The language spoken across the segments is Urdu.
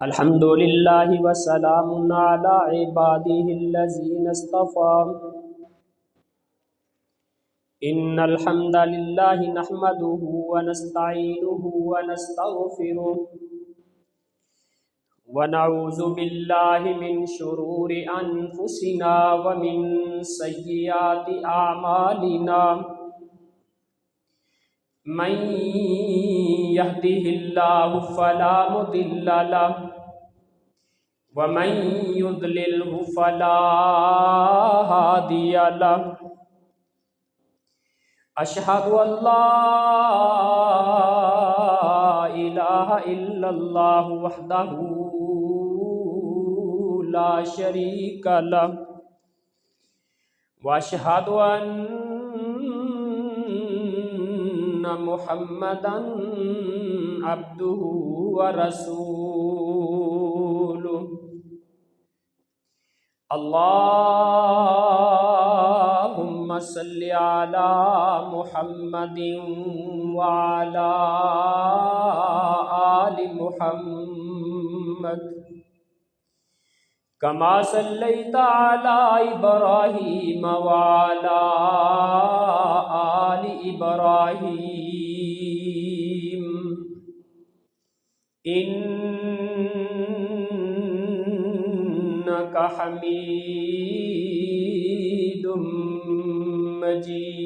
الحمد للہ وسلام علی عباده الذین اصطفى ان الحمد للہ نحمده ونستعینه ونستغفره ونعوذ باللہ من شرور انفسنا ومن سیئات اعمالنا من يهده الله فلا مضل له ومن يضلله فلا هادي له أشهد أن لا إله إلا الله وحده لا شريك له وأشهد أن محمدا عبده ورسوله اللهم صل على محمد وعلى آل محمد كما صليت على إبراهيم وعلى آل إبراهيم إنك حميد مجيد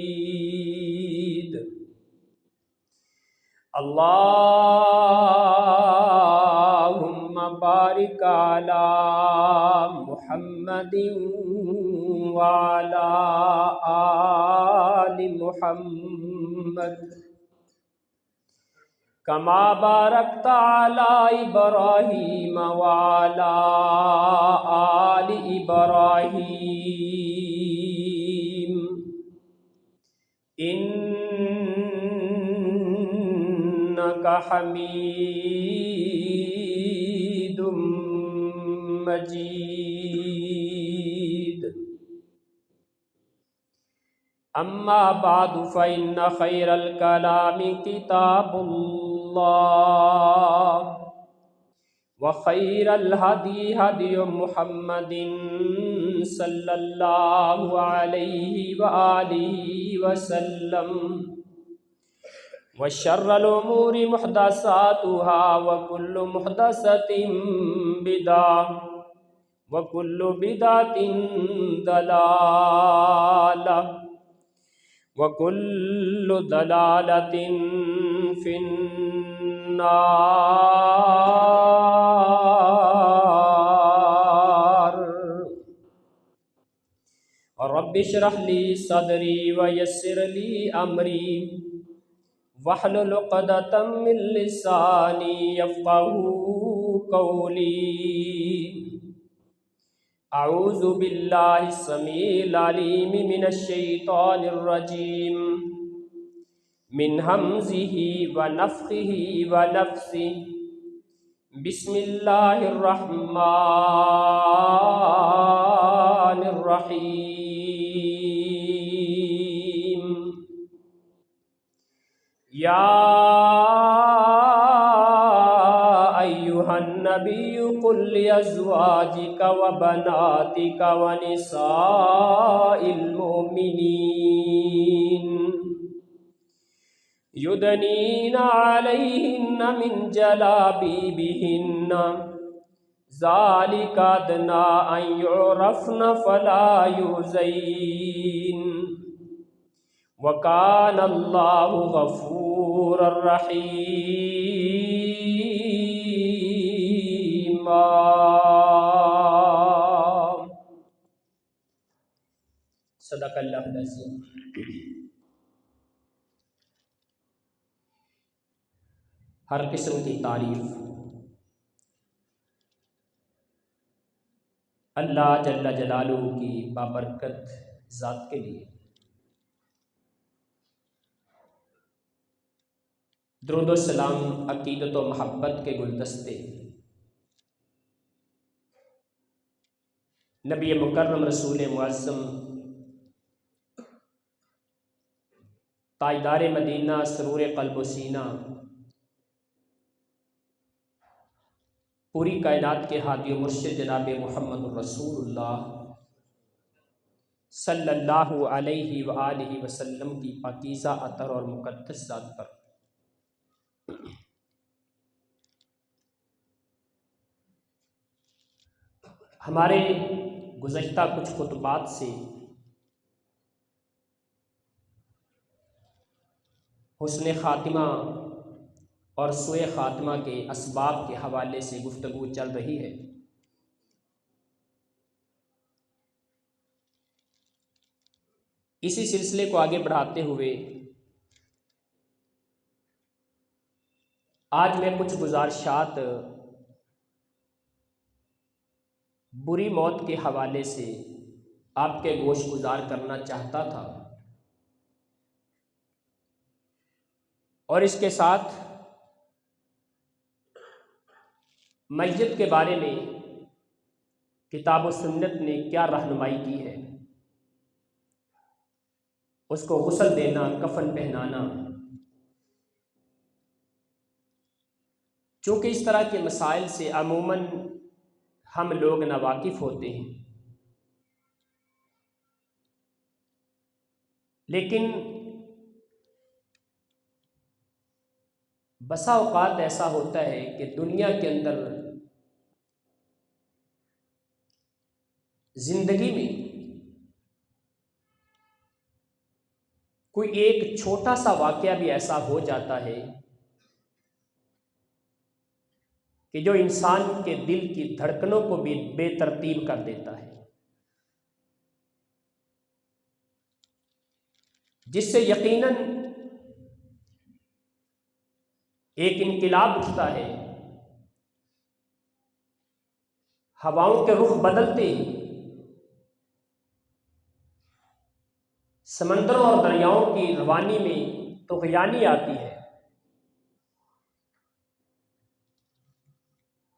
اللهم بارك على محمد وعلى آل محمد كما باركت على إبراهيم وعلى آل إبراهيم إنك حميد مجيد أما بعد فإن خير الكلام كتاب الله وخير الهدي هدي محمد صلى الله عليه وآله وسلم وشر الأمور محدثاتها وكل محدثة بدعة وكل بدعة ضلالة وكل ضلالة في النار رب اشرح لي صدري ويسر لي أمري واحلل عقدة من لساني يفقهوا قولي أعوذ بالله السميع العليم من الشيطان الرجيم من همزه ونفخه ونفثه بسم الله الرحمن الرحيم يا أيها النبي قل لأزواجك وبناتك ونساء المؤمنين يدنين عليهن من جلابيبهن ذلك أدنى أن يعرفن فلا يؤذين وكان الله غفورا رحيما صدق اللہ العظیم۔ ہر قسم کی تعریف اللہ جل جلالہ کی بابرکت ذات کے لیے۔ درود و سلام عقیدت و محبت کے گلدستے نبی مکرم رسول معظم تاجدار مدینہ سرور قلب و سینہ پوری کائنات کے ہادی و مرشد جناب محمد الرسول اللہ صلی اللہ علیہ وآلہ وسلم کی پاکیزہ اطہر اور مقدس ذات پر ہمارے گزشتہ کچھ خطبات سے حسن خاتمہ اور سوء خاتمہ کے اسباب کے حوالے سے گفتگو چل رہی ہے۔ اسی سلسلے کو آگے بڑھاتے ہوئے آج میں کچھ گزارشات بری موت کے حوالے سے آپ کے گوش گزار کرنا چاہتا تھا، اور اس کے ساتھ میت کے بارے میں کتاب و سنت نے کیا رہنمائی کی ہے، اس کو غسل دینا، کفن پہنانا۔ چونکہ اس طرح کے مسائل سے عموماً ہم لوگ ناواقف ہوتے ہیں، لیکن بسا اوقات ایسا ہوتا ہے کہ دنیا کے اندر زندگی میں کوئی ایک چھوٹا سا واقعہ بھی ایسا ہو جاتا ہے کہ جو انسان کے دل کی دھڑکنوں کو بھی بے ترتیب کر دیتا ہے، جس سے یقیناً ایک انقلاب اٹھتا ہے، ہواؤں کے رخ بدلتے ہیں، سمندروں اور دریاؤں کی روانی میں طغیانی آتی ہے،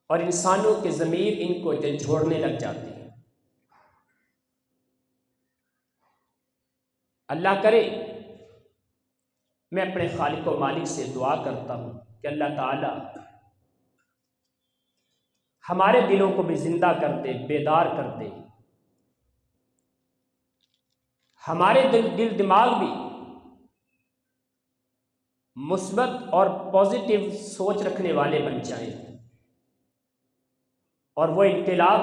اور انسانوں کے ضمیر ان کو جھنجھوڑنے لگ جاتے ہیں۔ اللہ کرے، میں اپنے خالق و مالک سے دعا کرتا ہوں کہ اللہ تعالی ہمارے دلوں کو بھی زندہ کر دے، بیدار کر دے، ہمارے دل دماغ بھی مثبت اور پازیٹیو سوچ رکھنے والے بن جائیں، اور وہ انقلاب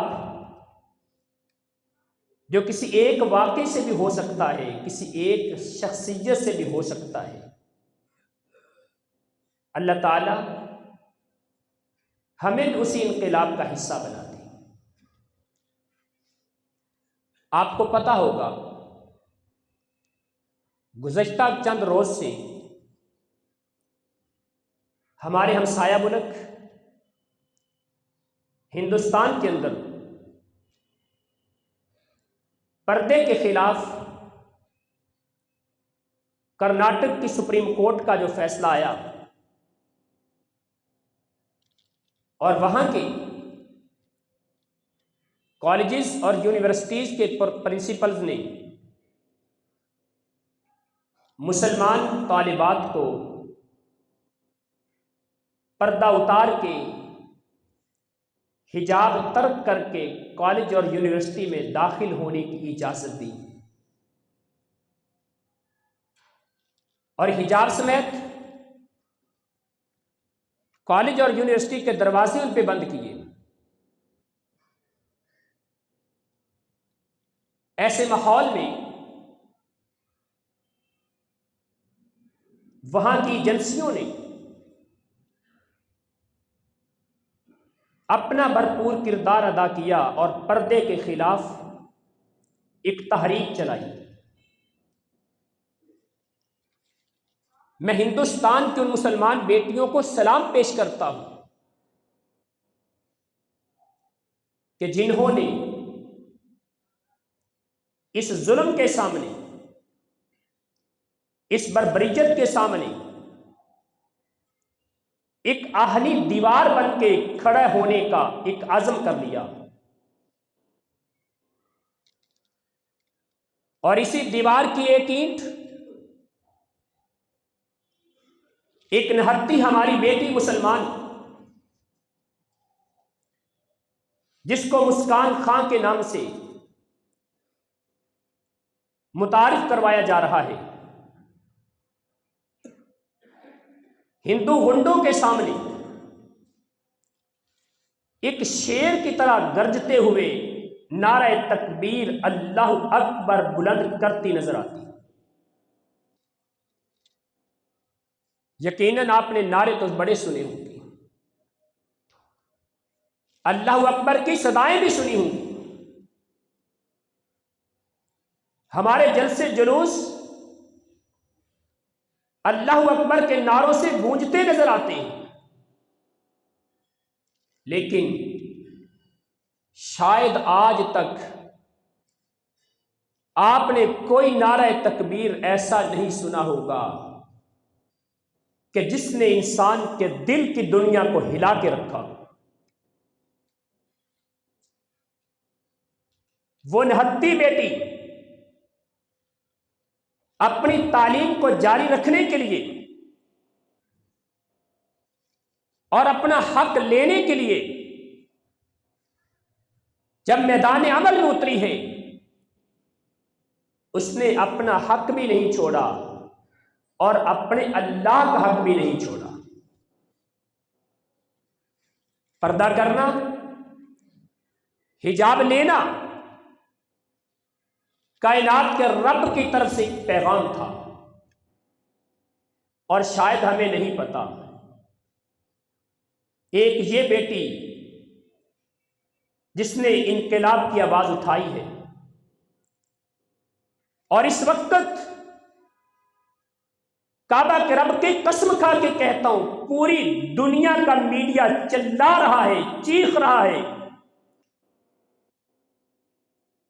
جو کسی ایک واقعے سے بھی ہو سکتا ہے، کسی ایک شخصیت سے بھی ہو سکتا ہے، اللہ تعالی ہمیں اسی انقلاب کا حصہ بنا دے۔ آپ کو پتہ ہوگا گزشتہ چند روز سے ہمارے ہمسایہ ملک ہندوستان کے اندر پردے کے خلاف کرناٹک کی سپریم کورٹ کا جو فیصلہ آیا، اور وہاں کے کالجز اور یونیورسٹیز کے پرنسپلز نے مسلمان طالبات کو پردہ اتار کے حجاب ترک کر کے کالج اور یونیورسٹی میں داخل ہونے کی اجازت دی، اور حجاب سمیت کالج اور یونیورسٹی کے دروازے ان پہ بند کیے۔ ایسے ماحول میں وہاں کی ایجنسیوں نے اپنا بھرپور کردار ادا کیا اور پردے کے خلاف ایک تحریک چلائی۔ میں ہندوستان کی ان مسلمان بیٹیوں کو سلام پیش کرتا ہوں کہ جنہوں نے اس ظلم کے سامنے، اس بربریت کے سامنے ایک آہنی دیوار بن کے کھڑا ہونے کا ایک عزم کر لیا، اور اسی دیوار کی ایک اینٹ ایک نہتی ہماری بیٹی مسلمان جس کو مسکان خاں کے نام سے متعارف کروایا جا رہا ہے، ہندو گنڈوں کے سامنے ایک شیر کی طرح گرجتے ہوئے نعرہ تکبیر اللہ اکبر بلند کرتی نظر آتی۔ یقیناً آپ نے نعرے تو بڑے سنے ہوں گے، اللہ اکبر کی صدائیں بھی سنی ہوں گی، ہمارے جلسے جلوس اللہ اکبر کے نعروں سے گونجتے نظر آتے ہیں، لیکن شاید آج تک آپ نے کوئی نعرہ تکبیر ایسا نہیں سنا ہوگا کہ جس نے انسان کے دل کی دنیا کو ہلا کے رکھا۔ وہ نہتی بیٹی اپنی تعلیم کو جاری رکھنے کے لیے اور اپنا حق لینے کے لیے جب میدان عمل میں اتری ہے، اس نے اپنا حق بھی نہیں چھوڑا اور اپنے اللہ کا حق بھی نہیں چھوڑا۔ پردہ کرنا، حجاب لینا کائنات کے رب کی طرف سے ایک پیغام تھا، اور شاید ہمیں نہیں پتا ایک یہ بیٹی جس نے انقلاب کی آواز اٹھائی ہے، اور اس وقت کعبہ کے رب کی قسم کھا کے کہتا ہوں پوری دنیا کا میڈیا چلا رہا ہے، چیخ رہا ہے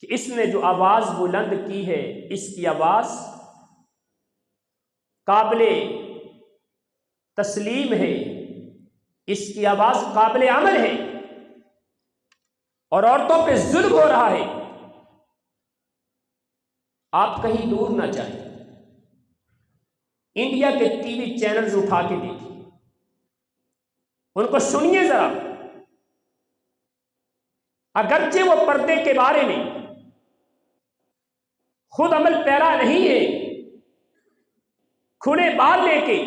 کہ اس نے جو آواز بلند کی ہے، اس کی آواز قابل تسلیم ہے، اس کی آواز قابل عمل ہے، اور عورتوں پہ ظلم ہو رہا ہے۔ آپ کہیں دور نہ جائیں، انڈیا کے ٹی وی چینلز اٹھا کے دیکھیں، ان کو سنیے ذرا، اگرچہ وہ پردے کے بارے میں خود عمل پیرا نہیں ہے، کھلے بال لے کے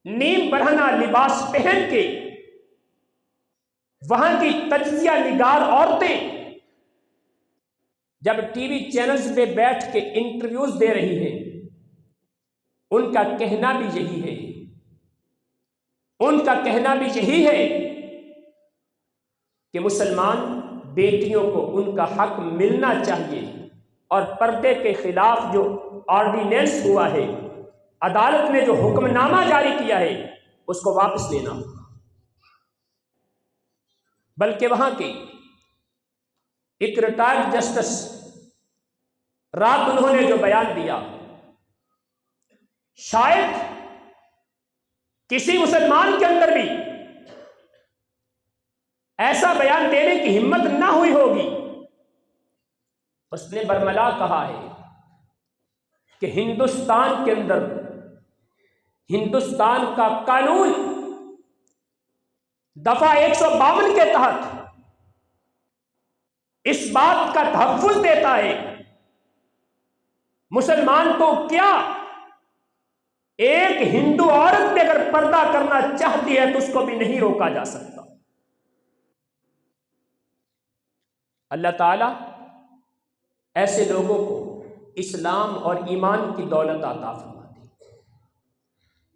نیم برہنہ لباس پہن کے وہاں کی تجزیہ نگار عورتیں جب ٹی وی چینلز پہ بیٹھ کے انٹرویوز دے رہی ہیں، ان کا کہنا بھی یہی ہے، ان کا کہنا بھی یہی ہے کہ مسلمان بیٹیوں کو ان کا حق ملنا چاہیے، اور پردے کے خلاف جو آرڈیننس ہوا ہے، عدالت نے جو حکم نامہ جاری کیا ہے، اس کو واپس لینا ہوگا۔ بلکہ وہاں کے ایک ریٹائرڈ جسٹس رات انہوں نے جو بیان دیا، شاید کسی مسلمان کے اندر بھی ایسا بیان دینے کی ہمت نہ ہوئی ہوگی۔ اس نے برملا کہا ہے کہ ہندوستان کے اندر ہندوستان کا قانون دفعہ 152 کے تحت اس بات کا تحفظ دیتا ہے مسلمان کو کیا ایک ہندو عورت بھی اگر پردہ کرنا چاہتی ہے تو اس کو بھی نہیں روکا جا سکتا۔ اللہ تعالی ایسے لوگوں کو اسلام اور ایمان کی دولت عطا فرما دے،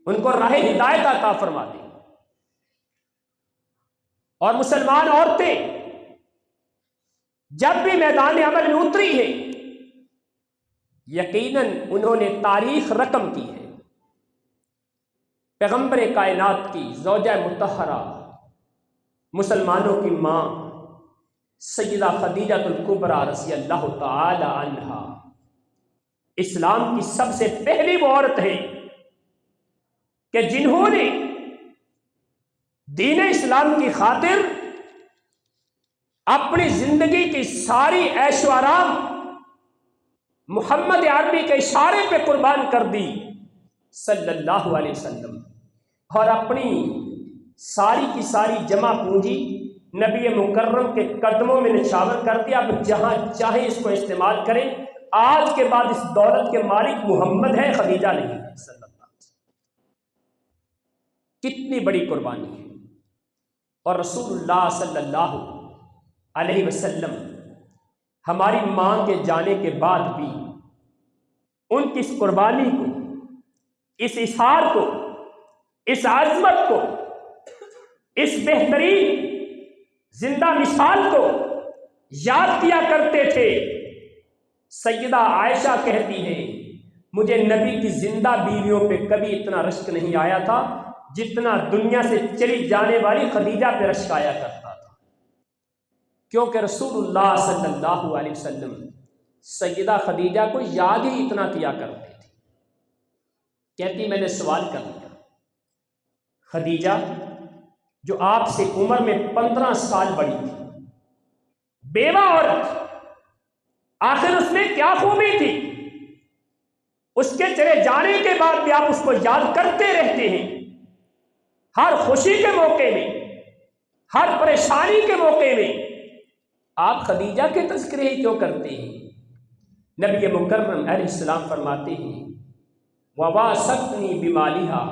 ان کو راہ ہدایت عطا فرما دے، اور مسلمان عورتیں جب بھی میدان عمل میں اتری ہیں، یقیناً انہوں نے تاریخ رقم کی ہے۔ پیغمبر کائنات کی زوجہ مطہرہ، مسلمانوں کی ماں سیدہ خدیجہ الکبریٰ رضی اللہ تعالی عنہا اسلام کی سب سے پہلی وہ عورت ہے کہ جنہوں نے دین اسلام کی خاطر اپنی زندگی کی ساری عیش و آرام محمد عربی کے اشارے پہ قربان کر دی صلی اللہ علیہ وسلم، اور اپنی ساری کی ساری جمع پونجی نبی مکرم کے قدموں میں نشاور کر دیا، اب جہاں چاہیں اس کو استعمال کریں۔ آج کے بعد اس دولت کے مالک محمد ہے، خدیجہ نہیں ہے صلی اللہ علیہ وسلم۔ کتنی بڑی قربانی ہے۔ اور رسول اللہ صلی اللہ علیہ وسلم ہماری ماں کے جانے کے بعد بھی ان کی اس قربانی کو، اس اظہار کو، اس عظمت کو، اس بہترین زندہ مثال کو یاد کیا کرتے تھے۔ سیدہ عائشہ کہتی ہیں مجھے نبی کی زندہ بیویوں پہ کبھی اتنا رشک نہیں آیا تھا جتنا دنیا سے چلی جانے والی خدیجہ پہ رشک آیا کرتا تھا، کیونکہ رسول اللہ صلی اللہ علیہ وسلم سیدہ خدیجہ کو یاد ہی اتنا کیا کرتے تھے۔ کہتی میں نے سوال کر لیا، خدیجہ جو آپ سے عمر میں 15 سال بڑی تھی، بیوہ عورت، آخر اس میں کیا خوبی تھی؟ اس کے چلے جانے کے بعد بھی آپ اس کو یاد کرتے رہتے ہیں، ہر خوشی کے موقع میں، ہر پریشانی کے موقع میں آپ خدیجہ کے تذکرے ہی کیوں کرتے ہیں؟ نبی مکرم علیہ السلام فرماتے ہیں وَوَاسَقْنِي بِمَالِهَا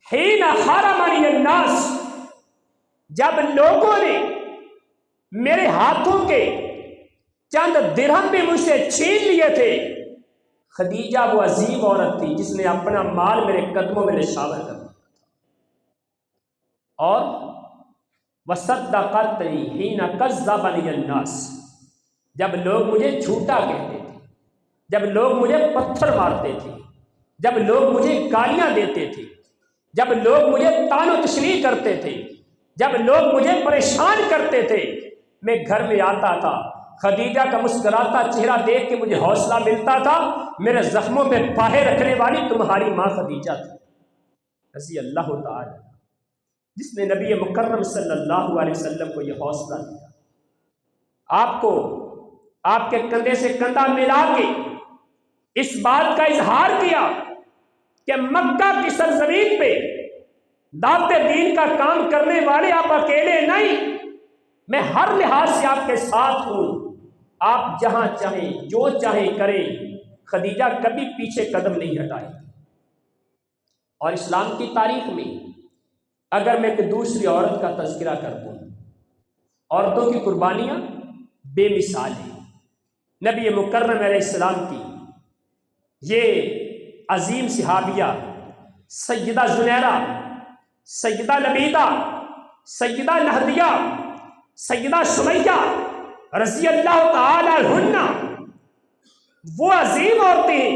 حِينَ حَرَمَنِيَ النَّاسُ، جب لوگوں نے میرے ہاتھوں کے چند درہم بھی مجھ سے چھین لیے تھے، خدیجہ وہ عظیم عورت تھی جس نے اپنا مال میرے قدموں میں نشاور کر دیا تھا۔ اور وَصَدَّقَتْنِي حِينَ كَذَّبَنِيَ النَّاسُ، جب لوگ مجھے جھوٹا کہتے تھے، جب لوگ مجھے پتھر مارتے تھے، جب لوگ مجھے گالیاں دیتے تھے، جب لوگ مجھے طعن و تشنیع کرتے تھے، جب لوگ مجھے پریشان کرتے تھے، میں گھر میں آتا تھا، خدیجہ کا مسکراتا چہرہ دیکھ کے مجھے حوصلہ ملتا تھا، میرے زخموں پہ پاہے رکھنے والی تمہاری ماں خدیجہ تھی رضی اللہ تعالی، جس نے نبی مکرم صلی اللہ علیہ وسلم کو یہ حوصلہ دیا، آپ کو آپ کے کندھے سے کندھا ملا کے اس بات کا اظہار کیا کہ مکہ کی سرزمین پہ دعوت دین کا کام کرنے والے آپ اکیلے نہیں، میں ہر لحاظ سے آپ کے ساتھ ہوں، آپ جہاں چاہیں جو چاہیں کریں، خدیجہ کبھی پیچھے قدم نہیں ہٹائے۔ اور اسلام کی تاریخ میں اگر میں ایک دوسری عورت کا تذکرہ کر دوں، عورتوں کی قربانیاں بے مثال ہیں۔ نبی مکرم علیہ السلام کی یہ عظیم صحابیہ سیدہ زنیرہ، سیدہ لبیدہ، سیدہ نہدیہ، سیدہ سمیہ رضی اللہ تعالی عنہا، وہ عظیم عورتیں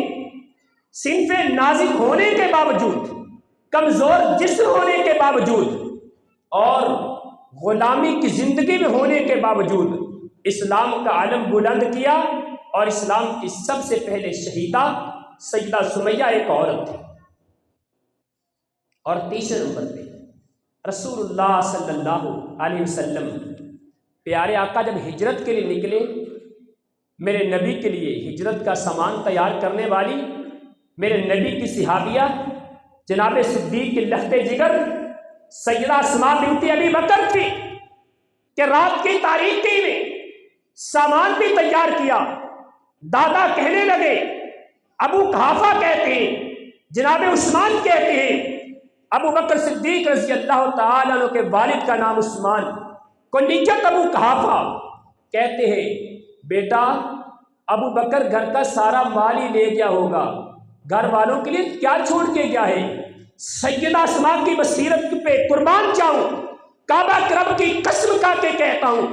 صنف نازک ہونے کے باوجود، کمزور جسم ہونے کے باوجود اور غلامی کی زندگی میں ہونے کے باوجود اسلام کا علم بلند کیا، اور اسلام کی سب سے پہلے شہیدہ سیدہ سمیہ ایک عورت تھی۔ اور تیسرے نمبر پہ رسول اللہ صلی اللہ علیہ وسلم پیارے آقا جب ہجرت کے لیے نکلے، میرے نبی کے لیے ہجرت کا سامان تیار کرنے والی میرے نبی کی صحابیہ جناب صدیق کے لخت جگر سیدہ اسماء بنت ابی بکر تھی کہ رات کی تاریکی میں سامان بھی تیار کیا۔ دادا کہنے لگے، ابو قحافہ کہتے ہیں، جناب عثمان کہتے ہیں، ابو بکر صدیق رضی اللہ تعالیٰ عنہ کے والد کا نام عثمان، کنیت ابو قحافہ، کہتے ہیں بیٹا ابو بکر گھر کا سارا مال ہی لے گیا ہوگا، گھر والوں کے لیے کیا چھوڑ کے گیا ہے؟ سیدہ اسماء کی بصیرت پہ قربان جاؤں، کعبہ کے رب کی قسم کھا کے کہتا ہوں،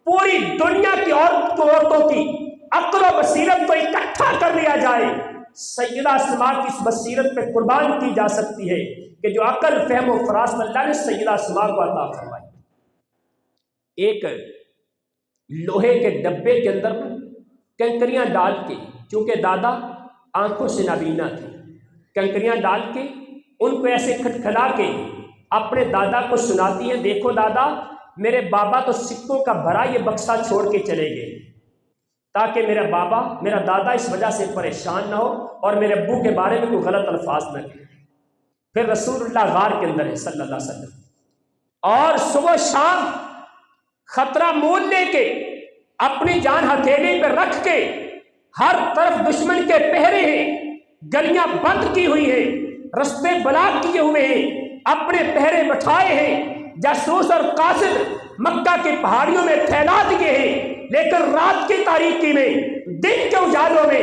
پوری دنیا کی عورتوں کی عقل و بصیرت کو اکٹھا کر لیا جائے، سیدہ اسماء کی اس بصیرت پہ قربان کی جا سکتی ہے کہ جو عقل، فہم و فراست اللہ نے سیدہ اسماء کو عطا فرمائی۔ ایک لوہے کے ڈبے کے اندر کنکریاں ڈال کے، چونکہ دادا آنکھوں سے نابینا تھے، کنکریاں ڈال کے ان کو ایسے کھٹکھلا کے اپنے دادا کو سناتی ہیں، دیکھو دادا میرے بابا تو سکوں کا بھرا یہ بکسہ چھوڑ کے چلے گئے تاکہ میرا دادا اس وجہ سے پریشان نہ ہو اور میرے ابو کے بارے میں کوئی غلط الفاظ نہ کہے۔ پھر رسول اللہ غار کے اندر ہے صلی اللہ علیہ وسلم، اور صبح شام خطرہ مول لے کے اپنی جان ہتھیلی پہ رکھ کے ہر طرف دشمن کے پہرے ہیں، گلیاں بند کی ہوئی ہیں، رستے بلاک کیے ہوئے ہیں، اپنے پہرے بٹھائے ہیں، جاسوس اور قاصد مکہ کی پہاڑیوں میں پھیلا دیے ہیں، لیکن رات کی تاریکی میں، دن کے اجالوں میں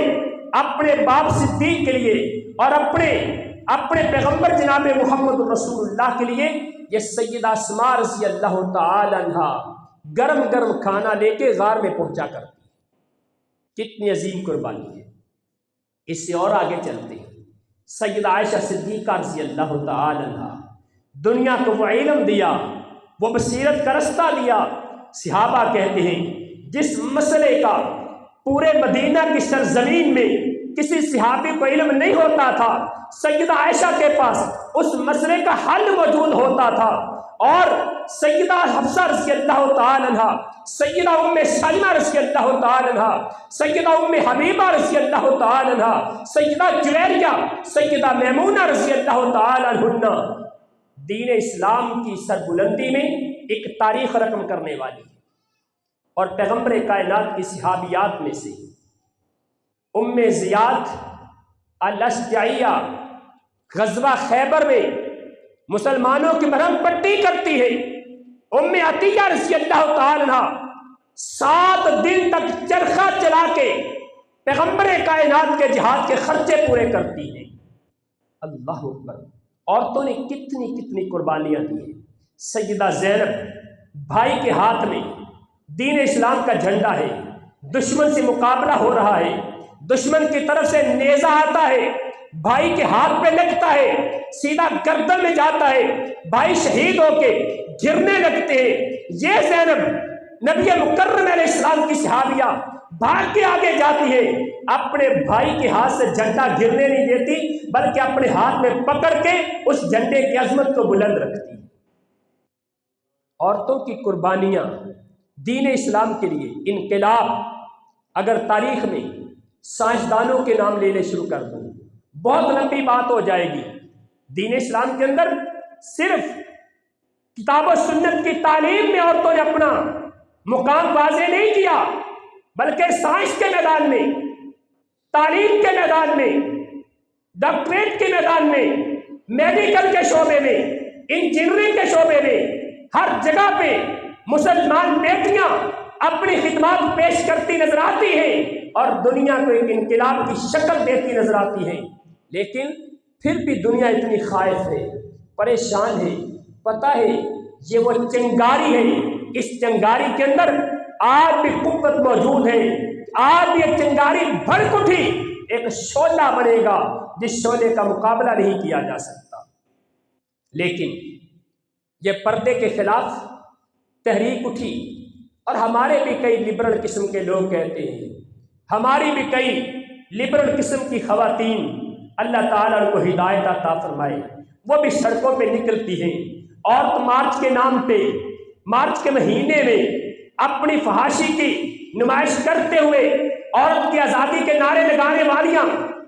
اپنے باپ صدیق کے لیے اور اپنے پیغمبر جناب محمد رسول اللہ کے لیے یہ سیدہ اسماء رضی اللہ تعالی عنہا گرم گرم کھانا لے کے غار میں پہنچا کرتی۔ کتنی عظیم قربانی ہے۔ اس سے اور آگے چلتے ہیں، سیدہ عائشہ صدیقہ رضی اللہ تعالی عنہا، دنیا کو وہ علم دیا، وہ بصیرت کا رستہ دیا۔ صحابہ کہتے ہیں جس مسئلے کا پورے مدینہ کی سرزمین میں کسی صحابی کو علم نہیں ہوتا تھا، سیدہ عائشہ کے پاس اس مسئلے کا حل موجود ہوتا تھا، اور سیدہ حفصہ رضی اللہ تعالی عنہا، سیدہ ام سلمہ رضی اللہ تعالی عنہا، سیدہ ام حبیبہ رضی اللہ تعالی عنہا، سیدہ جویریہ، سیدہ میمونہ رضی اللہ تعالی عنہ دین اسلام کی سربلندی میں ایک تاریخ رقم کرنے والی ہے۔ اور پیغمبر کائنات کی صحابیات میں سے ام زیاد الاشجعیہ غزوہ خیبر میں مسلمانوں کی مرہم پٹی کرتی ہے۔ ام عطیہ رضی اللہ تعالی عنہ 7 دن تک چرخہ چلا کے پیغمبر کائنات کے جہاد کے خرچے پورے کرتی ہیں۔ اللہ اکبر۔ عورتوں نے کتنی قربانیاں دی ہیں۔ سیدہ زینب، بھائی کے ہاتھ میں دین اسلام کا جھنڈا ہے، دشمن سے مقابلہ ہو رہا ہے، دشمن کی طرف سے نیزہ آتا ہے، بھائی کے ہاتھ پہ لگتا ہے، سیدھا گردن میں جاتا ہے، بھائی شہید ہو کے گرنے لگتے ہیں۔ یہ زینب نبی مکرم علیہ السلام کی صحابیہ بھاگ کے آگے جاتی ہے، اپنے بھائی کے ہاتھ سے جھنڈا گرنے نہیں دیتی، بلکہ اپنے ہاتھ میں پکڑ کے اس جھنڈے کی عظمت کو بلند رکھتی۔ عورتوں کی قربانیاں دین اسلام کے لیے، انقلاب، اگر تاریخ میں سائنسدانوں کے نام لینے شروع کر دوں بہت لمبی بات ہو جائے گی۔ دین اسلام کے اندر صرف کتاب و سنت کی تعلیم میں عورتوں نے اپنا مقام واضح نہیں کیا، بلکہ سائنس کے میدان میں، تعلیم کے میدان میں، ڈاکٹریٹ کے میدان میں، میڈیکل کے شعبے میں، انجینئرنگ کے شعبے میں، ہر جگہ پہ مسلمان بیٹیاں اپنی خدمات پیش کرتی نظر آتی ہیں اور دنیا کو ایک انقلاب کی شکل دیتی نظر آتی ہیں۔ لیکن پھر بھی دنیا اتنی خائف ہے، پریشان ہے۔ پتہ ہے یہ وہ چنگاری ہے، اس چنگاری کے اندر آج بھی قوت موجود ہے، آج بھی یہ چنگاری بھڑک اٹھی، ایک شعلہ بنے گا جس شعلے کا مقابلہ نہیں کیا جا سکتا۔ لیکن یہ پردے کے خلاف تحریک اٹھی، اور ہمارے بھی کئی لبرل قسم کے لوگ کہتے ہیں، ہماری بھی کئی لبرل قسم کی خواتین، اللہ تعالیٰ ان کو ہدایت عطا فرمائے، وہ بھی سڑکوں پہ نکلتی ہیں، عورت مارچ کے نام پہ مارچ کے مہینے میں اپنی فحاشی کی نمائش کرتے ہوئے عورت کی آزادی کے نعرے لگانے والیاں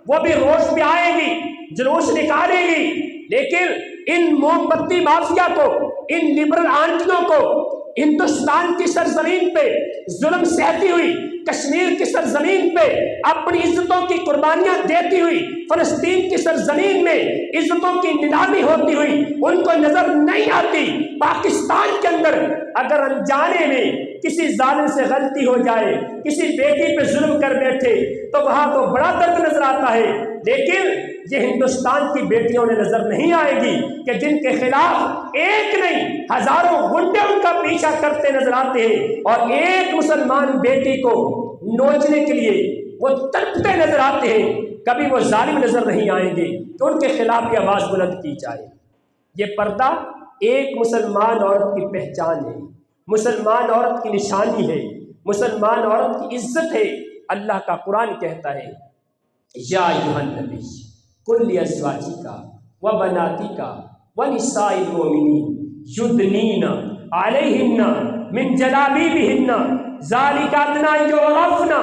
وہ بھی روڈ پہ آئے گی، جلوس نکالے گی، لیکن ان موم بتی مافیا کو، ان لبرل آنٹیوں کو ہندوستان کی سرزمین پہ ظلم سہتی ہوئی، کشمیر کی سرزمین پہ اپنی عزتوں کی قربانیاں دیتی ہوئی، فلسطین کی سرزمین میں عزتوں کی نیلامی ہوتی ہوئی ان کو نظر نہیں آتی۔ پاکستان کے اندر اگر انجانے میں کسی ظالم سے غلطی ہو جائے، کسی بیٹی پہ ظلم کر بیٹھے تو وہاں تو بڑا درد نظر آتا ہے، لیکن یہ ہندوستان کی بیٹیوں نے نظر نہیں آئے گی کہ جن کے خلاف ایک نہیں ہزاروں غنڈے ان کا پیچھا کرتے نظر آتے ہیں، اور ایک مسلمان بیٹی کو نوچنے کے لیے وہ تڑپتے نظر آتے ہیں، کبھی وہ ظالم نظر نہیں آئیں گے کہ ان کے خلاف یہ آواز بلند کی جائے۔ یہ پردہ ایک مسلمان عورت کی پہچان ہے، مسلمان عورت کی نشانی ہے، مسلمان عورت کی عزت ہے۔ اللہ کا قرآن کہتا ہے یا ایھا النبی قل لازواجک وبناتک ونساء المؤمنین یدنین علیہن من جلابیبہن ذلک ادنی ان یعرفن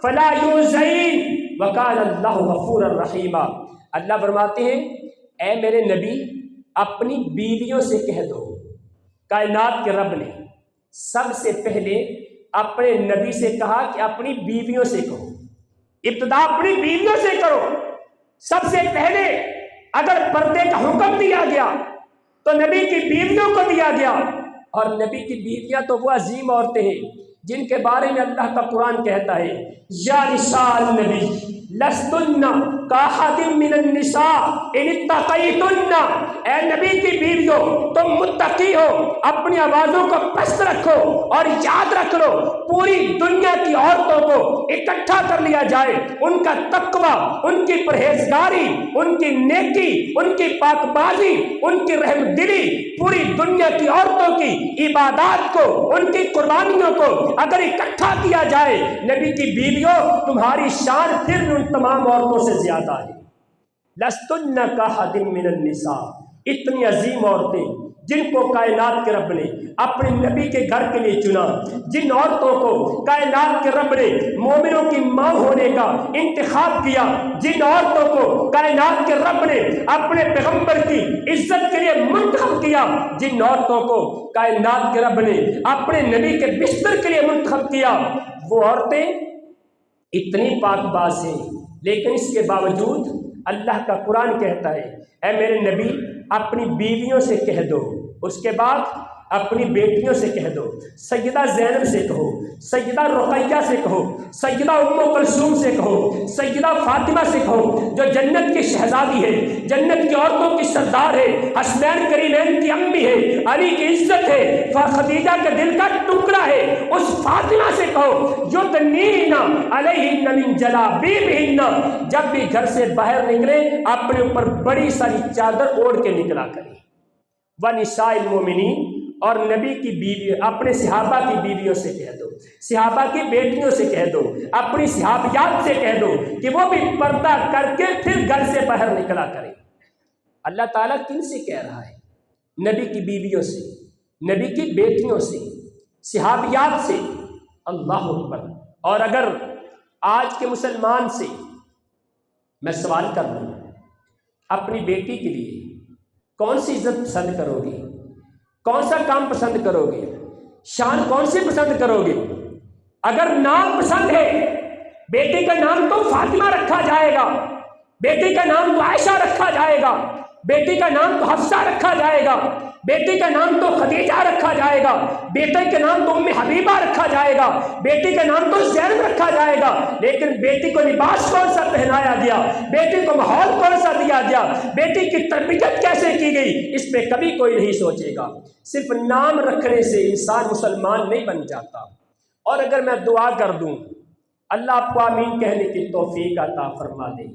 فلا یؤذین وکان اللہ غفورا رحیما۔ اللہ فرماتے ہیں اے میرے نبی اپنی بیویوں سے کہہ دو، کائنات کے رب نے سب سے پہلے اپنے نبی سے کہا کہ اپنی بیویوں سے کہو، ابتدا اپنی بیویوں سے کرو۔ سب سے پہلے اگر پردے کا حکم دیا گیا تو نبی کی بیویوں کو دیا گیا، اور نبی کی بیویاں تو وہ عظیم عورتیں ہیں جن کے بارے میں اللہ کا قرآن کہتا ہے یا نساء النبی لستن کاحد من النساء ان اتقیتن، اے نبی کی بیویوں تم متقی ہو، اپنی آوازوں کو پست رکھو اور یاد رکھ لو پوری دنیا کی عورتوں کو اکٹھا کر لیا جائے، ان کا تقوی، ان کی پرہیزگاری، ان کی نیکی، ان کی پاک بازی، ان کی رحم دلی، پوری دنیا کی عورتوں کی عبادات کو، ان کی قربانیوں کو اگر اکٹھا کیا جائے، نبی کی بیویوں تمہاری شان پھر ان تمام عورتوں سے زیادہ ہے۔ لستن کاحد من النساء، اتنی عظیم عورتیں جن کو کائنات کے رب نے اپنے نبی کے گھر کے لیے چنا، جن عورتوں کو کائنات کے رب نے مومنوں کی ماں ہونے کا انتخاب کیا، جن عورتوں کو کائنات کے رب نے اپنے پیغمبر کی عزت کے لیے منتخب کیا، جن عورتوں کو کائنات کے رب نے اپنے نبی کے بستر کے لیے منتخب کیا، وہ عورتیں اتنی پاک باز ہیں، لیکن اس کے باوجود اللہ کا قرآن کہتا ہے اے میرے نبی اپنی بیویوں سے کہہ دو، اس کے بعد اپنی بیٹیوں سے کہہ دو، سیدہ زینب سے کہو، سیدہ رقیہ سے کہو، سیدہ ام کلثوم سے کہو، سیدہ فاطمہ سے کہو جو جنت کی شہزادی ہے، جنت کی عورتوں کی سردار ہے، حسنین کریمین کی امی ہے، علی کی عزت ہے، خدیجہ کے دل کا ٹکڑا ہے، اس فاطمہ سے کہو یدنین علیہن من جلابیبہن، جب بھی گھر سے باہر نکلے اپنے اوپر بڑی ساری چادر اوڑھ کے نکلا کریں۔ وَنِسَاءِ الْمُؤْمِنِينَ، اور نبی کی بیوی اپنے صحابہ کی بیویوں سے کہہ دو، صحابہ کی بیٹیوں سے کہہ دو، اپنی صحابیات سے کہہ دو کہ وہ بھی پردہ کر کے پھر گھر سے باہر نکلا کریں۔ اللہ تعالیٰ کن سے کہہ رہا ہے؟ نبی کی بیویوں سے، نبی کی بیٹیوں سے، صحابیات سے۔ اللہ اکبر۔ اور اگر آج کے مسلمان سے میں سوال کر لوں اپنی بیٹی کے لیے کون سی عزت پسند کرو گے؟ کون سا کام پسند کرو گے؟ شان کون سی پسند کرو گے؟ اگر نام پسند ہے، بیٹی کا نام تو فاطمہ رکھا جائے گا، بیٹی کا نام تو عائشہ رکھا جائے گا، بیٹی کا نام تو حفصہ رکھا جائے گا، بیٹی کا نام تو خدیجہ رکھا جائے گا، بیٹے کا نام تو ام حبیبہ رکھا جائے گا، بیٹی کا نام تو زینب رکھا جائے گا، لیکن بیٹی کو لباس کون سا پہنایا گیا، بیٹی کو ماحول کون سا دیا گیا، بیٹی کی تربیت کیسے کی گئی، اس پہ کبھی کوئی نہیں سوچے گا۔ صرف نام رکھنے سے انسان مسلمان نہیں بن جاتا۔ اور اگر میں دعا کر دوں اللہ آپ کو آمین کہنے کی توفیق عطا فرما دے۔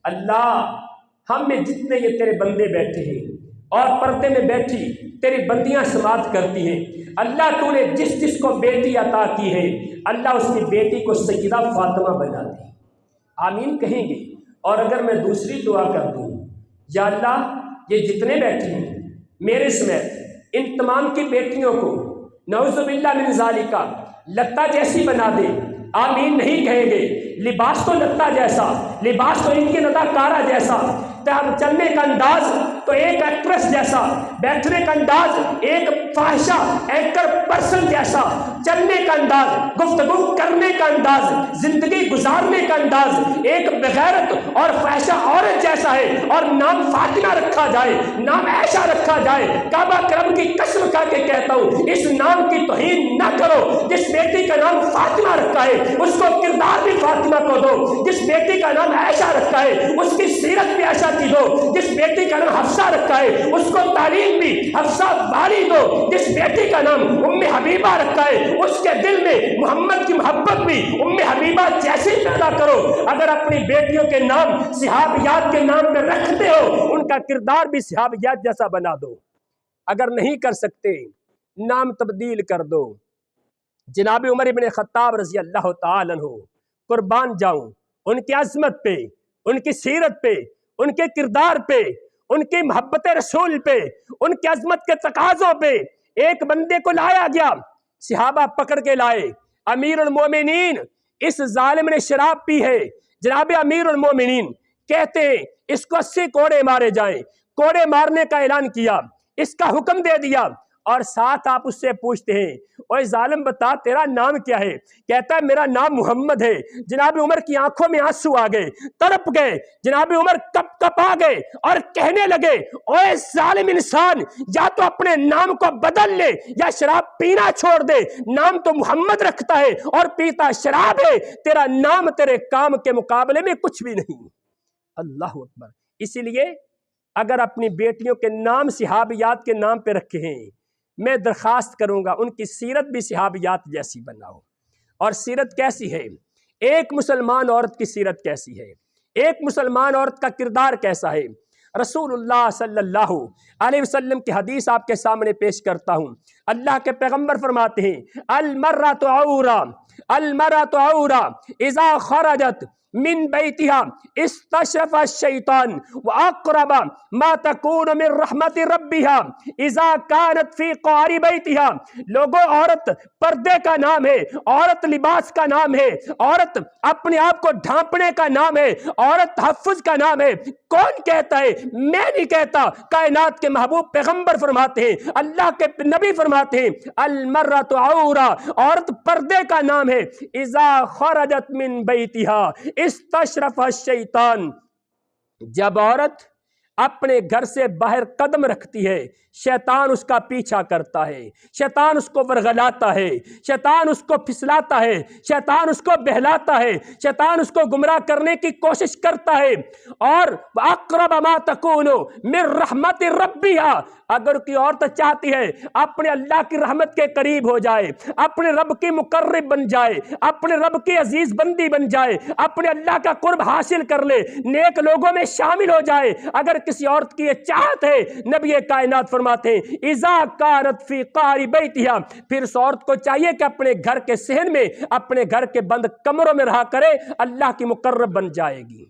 اللہ ہم میں جتنے یہ تیرے بندے بیٹھے ہیں اور پردے میں بیٹھی تیری بندیاں سماعت کرتی ہیں، اللہ تو نے جس جس کو بیٹی عطا کی ہے اللہ اس کی بیٹی کو سیدہ فاطمہ بنا دے۔ آمین کہیں گے۔ اور اگر میں دوسری دعا کر دوں یا اللہ یہ جتنے بیٹھے ہیں میرے سمیت ان تمام کی بیٹیوں کو نعوذ باللہ من ذالک لتا جیسی بنا دے۔ آمین نہیں کہیں گے۔ لباس تو لتا جیسا، لباس تو ان کی نداکارہ جیسا، چلنے کا انداز تو ایک ایکٹریس جیسا، بیٹھنے کا انداز ایک فاحشہ اینکر پرسن جیسا، چلنے کا انداز، گفتگو کرنے کا انداز، زندگی گزارنے کا انداز ایک بغیرت اور فاحشہ عورت جیسا ہے، اور نام فاطمہ رکھا جائے، نام عائشہ رکھا جائے۔ کعبہ کرم کی قسم کھا کے کہتا ہوں اس نام کی توہین نہ کرو۔ جس بیٹی کا نام فاطمہ رکھا ہے اس کو کردار بھی فاطمہ کو دو، جس بیٹی کا نام عائشہ رکھا ہے اس کی سیرت بھی عائشہ کی دو، جس بیٹی کا نام حفصہ رکھا ہے اس کو تعلیم بھی حفصہ والی دو، جس بیٹی کا نام ام حبیبہ رکھا ہے اس کے دل میں محمد کی محبت بھی ام حبیبہ جیسے پیدا کرو۔ اگر اپنی بیٹیوں کے نام صحابیات کے نام میں رکھتے ہو ان کا کردار بھی صحابیات جیسا بنا دو۔ اگر نہیں کر سکتے نام تبدیل کر دو۔ جناب عمر ابن خطاب رضی اللہ تعالی عنہ قربان جاؤں ان کی عظمت پہ، ان کی سیرت پہ، ان کے کردار پہ، ان کی محبت رسول پہ، ان کی عظمت کے تقاضوں پہ ایک بندے کو لایا گیا، صحابہ پکڑ کے لائے، امیر المومنین اس ظالم نے شراب پی ہے، جناب امیر المومنین کہتے ہیں اس کو 80 کوڑے مارے جائیں، کوڑے مارنے کا اعلان کیا، اس کا حکم دے دیا، اور ساتھ آپ اس سے پوچھتے ہیں اوے ظالم بتا تیرا نام کیا ہے؟ کہتا ہے میرا نام محمد ہے۔ جناب عمر کی آنکھوں میں آنسو آ گئے، تڑپ گئے، جناب عمر کپ کپ آ گئے اور کہنے لگے اوے ظالم انسان، یا تو اپنے نام کو بدل لے یا شراب پینا چھوڑ دے، نام تو محمد رکھتا ہے اور پیتا شراب ہے، تیرا نام تیرے کام کے مقابلے میں کچھ بھی نہیں۔ اللہ اکبر۔ اسی لیے اگر اپنی بیٹیوں کے نام صحابیات کے نام پہ رکھے ہیں، میں درخواست کروں گا ان کی سیرت بھی صحابیات جیسی بناؤ۔ اور سیرت کیسی ہے؟ ایک مسلمان عورت کی سیرت کیسی ہے؟ ایک مسلمان عورت کا کردار کیسا ہے؟ رسول اللہ صلی اللہ علیہ وسلم کی حدیث آپ کے سامنے پیش کرتا ہوں۔ اللہ کے پیغمبر فرماتے ہیں المرأۃ عورہ، المرأۃ عورہ اذا خرجت من بیتها استشرف الشیطان واقرب ما تکون من رحمت ربها اذا كانت في قعر بیتها۔ لوگوں، عورت پردے کا نام ہے، عورت لباس کا نام ہے، عورت اپنے آپ کو ڈھانپنے کا نام ہے، عورت تحفظ کا نام ہے۔ کون کہتا ہے؟ میں نہیں کہتا، کائنات کے محبوب پیغمبر فرماتے ہیں، اللہ کے نبی فرماتے ہیں المرأۃ عورہ، عورت پردے کا نام ہے، اذا خرجت من بیتها استشرف الشیطان، جب عورت اپنے گھر سے باہر قدم رکھتی ہے شیطان اس کا پیچھا کرتا ہے، شیطان اس کو ورغلاتا ہے، شیطان اس کو پھسلاتا ہے، شیطان اس کو بہلاتا ہے، شیطان اس کو گمراہ کرنے کی کوشش کرتا ہے۔ اور اقرب ما تکون من رحمت ربها، اگر کوئی عورت چاہتی ہے اپنے اللہ کی رحمت کے قریب ہو جائے، اپنے رب کی مقرب بن جائے، اپنے رب کی عزیز بندی بن جائے، اپنے اللہ کا قرب حاصل کر لے، نیک لوگوں میں شامل ہو جائے، اگر کسی عورت کی یہ چاہت ہے، نبی کائنات فرماتے ہیں اذا کانت فی قعر بیتہا، پھر اس عورت کو چاہیے کہ اپنے گھر کے صحن میں، اپنے گھر کے بند کمروں میں رہا کرے، اللہ کی مقرب بن جائے گی۔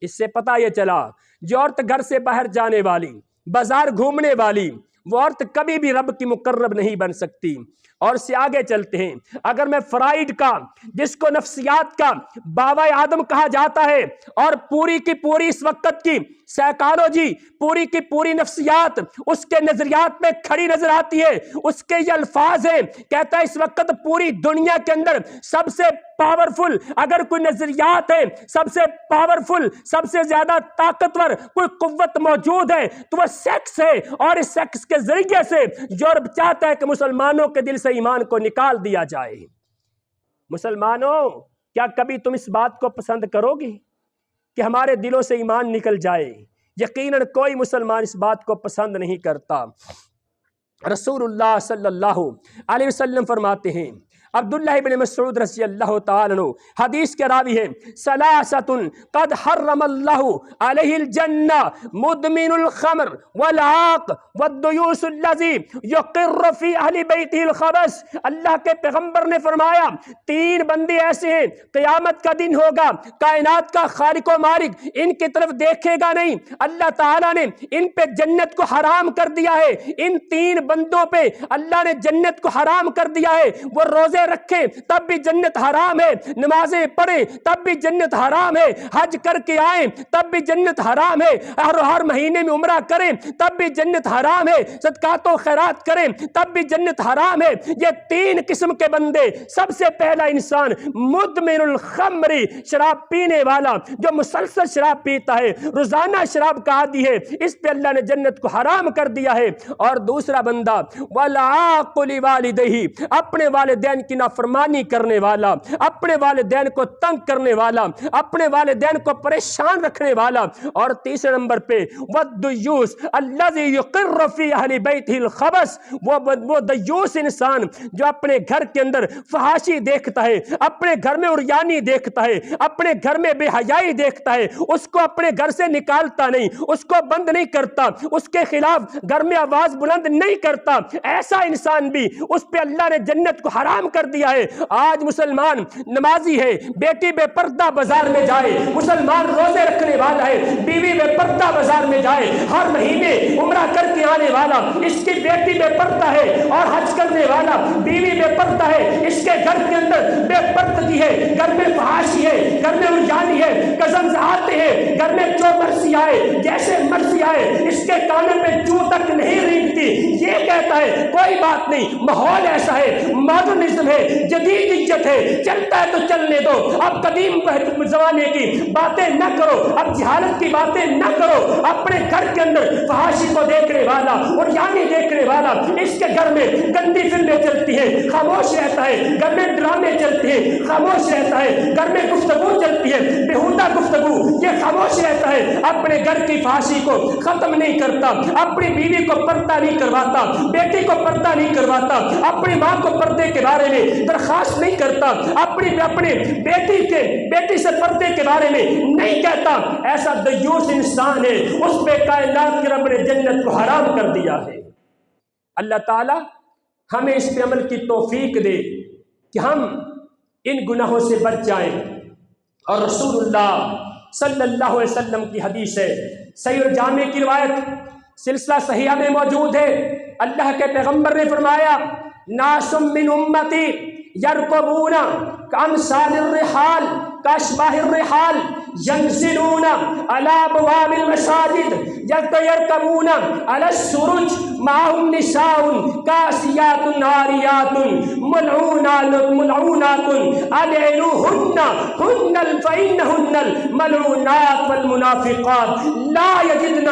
اس سے پتہ یہ چلا جو عورت گھر سے باہر جانے والی، بازار گھومنے والی، وہ عورت کبھی بھی رب کی مقرب نہیں بن سکتی۔ اور سے آگے چلتے ہیں، اگر میں فرائیڈ کا، جس کو نفسیات کا بابا آدم کہا جاتا ہے، اور پوری کی پوری اس وقت کی سائیکالوجی، پوری کی پوری نفسیات اس کے نظریات میں کھڑی نظر آتی ہے، اس کے یہ الفاظ ہیں، کہتا ہے اس وقت پوری دنیا کے اندر سب سے پاورفل اگر کوئی نظریات ہے، سب سے پاورفل، سب سے زیادہ طاقتور کوئی قوت موجود ہے تو وہ سیکس ہے، اور اس سیکس کے ذریعے سے یورپ چاہتا ہے کہ مسلمانوں کے دل سے ایمان کو نکال دیا جائے۔ مسلمانوں، کیا کبھی تم اس بات کو پسند کرو گی کہ ہمارے دلوں سے ایمان نکل جائے؟ یقیناً کوئی مسلمان اس بات کو پسند نہیں کرتا۔ رسول اللہ صلی اللہ علیہ وسلم فرماتے ہیں، عبداللہ ابن مسعود رضی اللہ تعالیٰ عنہ حدیث کے راوی ہیں، ثلاثۃ قد حرم اللہ علیہ الجنہ مدمن الخمر والعاق والدیوس الذی یقر فی اہل بیتہ الخبث۔ اللہ کے پیغمبر نے فرمایا تین بندے ایسے ہیں، قیامت کا دن ہوگا، کائنات کا خالق و مالک ان کی طرف دیکھے گا نہیں، اللہ تعالیٰ نے ان پہ جنت کو حرام کر دیا ہے، ان تین بندوں پہ اللہ نے جنت کو حرام کر دیا ہے۔ وہ روزے رکھیں تب بھی جنت حرام ہے، نمازیں پڑھیں تب بھی جنت حرام ہے، حج کر کے آئیں تب بھی جنت حرام ہے، ہر مہینے میں عمرہ کریں تب بھی جنت حرام ہے، صدقات و خیرات کریں تب بھی جنت حرام ہے۔ یہ تین قسم کے بندے، سب سے پہلا انسان مدمن الخمر، شراب پینے والا، جو مسلسل شراب پیتا ہے، روزانہ شراب کا عادی ہے، اس پہ اللہ نے جنت کو حرام کر دیا ہے۔ اور دوسرا بندہ والعاق لوالدیہ، اپنے والدین کی نافرمانی کرنے والا، اپنے والدین کو تنگ کرنے والا، اپنے والدین کو پریشان رکھنے والا۔ اور تیسرے نمبر پہ والدیوس الذی یقر فی اہل بیتہ الخبث، وہ دیوس انسان جو اپنے گھر کے اندر فحاشی دیکھتا ہے، اپنے گھر میں عریانی دیکھتا ہے، اپنے گھر میں بے حیائی دیکھتا ہے، اس کو اپنے گھر سے نکالتا نہیں، اس کو بند نہیں کرتا، اس کے خلاف گھر میں آواز بلند نہیں کرتا، ایسا انسان بھی، اس پہ اللہ نے جنت کو حرام کر دیا ہے۔ آج مسلمان نمازی ہے، بیٹی بے پردہ بازار میں جائے، مسلمان روزے رکھنے والا ہے، بیوی بے پردہ بازار میں جائے، ہر مہینے عمرہ کر کے آنے والا، اس کی بیٹی بے پردہ ہے، اور حج کرنے والا بیوی بے پردہ ہے، اس کے گھر کے اندر بے پردگی ہے، گھر میں فحاشی ہے، گھر میں عریانی ہے، کزنز آتے ہیں گھر میں جو مرضی آئے جیسے مرضی آئے اس کے کانوں پہ جو تک نہیں رینگتی، یہ کہتا ہے کوئی بات نہیں، ماحول ایسا ہے، ماڈرنزم ہے، جدید عزت ہے، چلتا ہے تو چلنے دو، اب قدیم زمانے کی باتیں نہ کرو، اب جہالت کی باتیں نہ کرو۔ اپنے گھر کے اندر فحاشی کو دیکھنے والا اور یعنی دیکھنے والا، اس کے گھر میں گندی فلمیں چلتی ہیں خاموش رہتا ہے، گھر میں ڈرامے چلتے ہیں خاموش رہتا ہے، گھر میں گفتگو چلتی ہے بےہودہ گفتگو، یہ خاموش رہتا ہے، اپنے گھر کی فحاشی کو ختم نہیں کرتا، اپنی بیوی کو پردہ نہیں کرواتا، بیٹی کو پردہ نہیں کرواتا، اپنی ماں کو پردے کے بارے میں درخواست نہیں کرتا، اپنی بیٹی سے پردے کے بارے میں نہیں کہتا، ایسا دیوس انسان ہے، اس پہ کائنات کے رب نے جنت کو حرام کر دیا ہے۔ اللہ تعالی ہمیں اس پہ عمل کی توفیق دے کہ ہم ان گناہوں سے بچ جائیں۔ اور رسول اللہ صلی اللہ علیہ وسلم کی حدیث ہے، صحیح الجامع کی روایت سلسلہ صحیحہ میں موجود ہے، اللہ کے پیغمبر نے فرمایا ناس من امتی یرکبون کامثال الرحال کاشباہ الرحال ینزلون علی ابواب المساجد یرکبون علی السرج معهم نساء کاسیات عاریات ملعونات العنوهن فإنهن الملعونات والمنافقات لا یجدن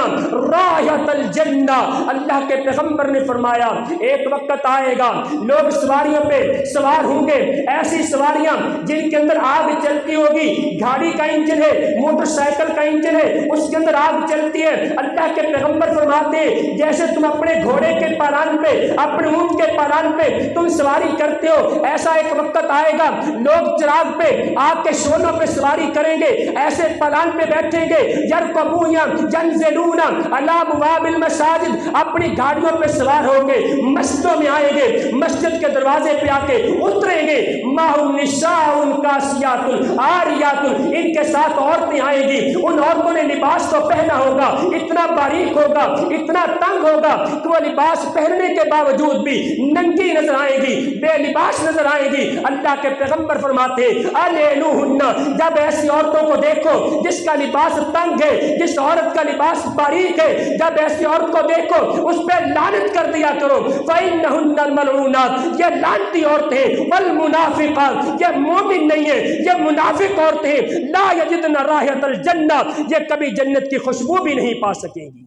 رائحۃ الجنہ۔ اللہ کے پیغمبر نے فرمایا ایک وقت آئے گا لوگ سواریوں پہ سوار ہوں گے، ایسی سواریاں جن کے اندر آگ چلتی ہوگی، گاڑی کا انجن ہے، موٹر سائیکل کا انجن ہے، اس کے اندر آگ چلتی ہے۔ اللہ کے پیغمبر فرماتے ہیں جیسے تم اپنے گھوڑے کے پالان پہ، اپنے اونٹ کے پالان پہ تم سواری کرتے ہو، ایسا ایک وقت آئے گا لوگ چراغ پہ آگ کے شعلوں پہ سواری کریں گے، ایسے پالان پہ بیٹھیں گے، یرکبون ینزلون علی ابواب المساجد، اپنی گاڑیوں پہ سوار ہوں گے، مسجدوں میں آئیں گے، مسجد کے دروازے پہ آ کے اتریں گے، معهم نساء کاسیات عاریات، ان کے ساتھ عورتیں آئیں گی، ان عورتوں نے لباس کو پہنا ہوگا، اتنا باریک ہوگا، اتنا تنگ ہوگا کہ وہ لباس پہننے کے باوجود بھی ننگی نظر آئے گی، بے لباس نظر آئے گی۔ اللہ کے پیغمبر فرماتے ہیں العنوہن، جب ایسی عورتوں کو دیکھو جس کا لباس تنگ ہے، جس عورت کا لباس باریک ہے، جب ایسی عورت کو دیکھو اس پہ لعنت کر دیا کرو، فإنہن الملعونات، یہ لعنتی عورتیں، والمنافقات، یہ مومن نہیں ہے، یہ منافق عورتیں، لا یجدن رائحۃ الجنہ، یہ کبھی جنت کی خوشبو بھی نہیں پا سکیں گی۔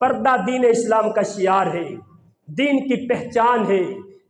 پردہ دین اسلام کا شعار ہے، دین کی پہچان ہے،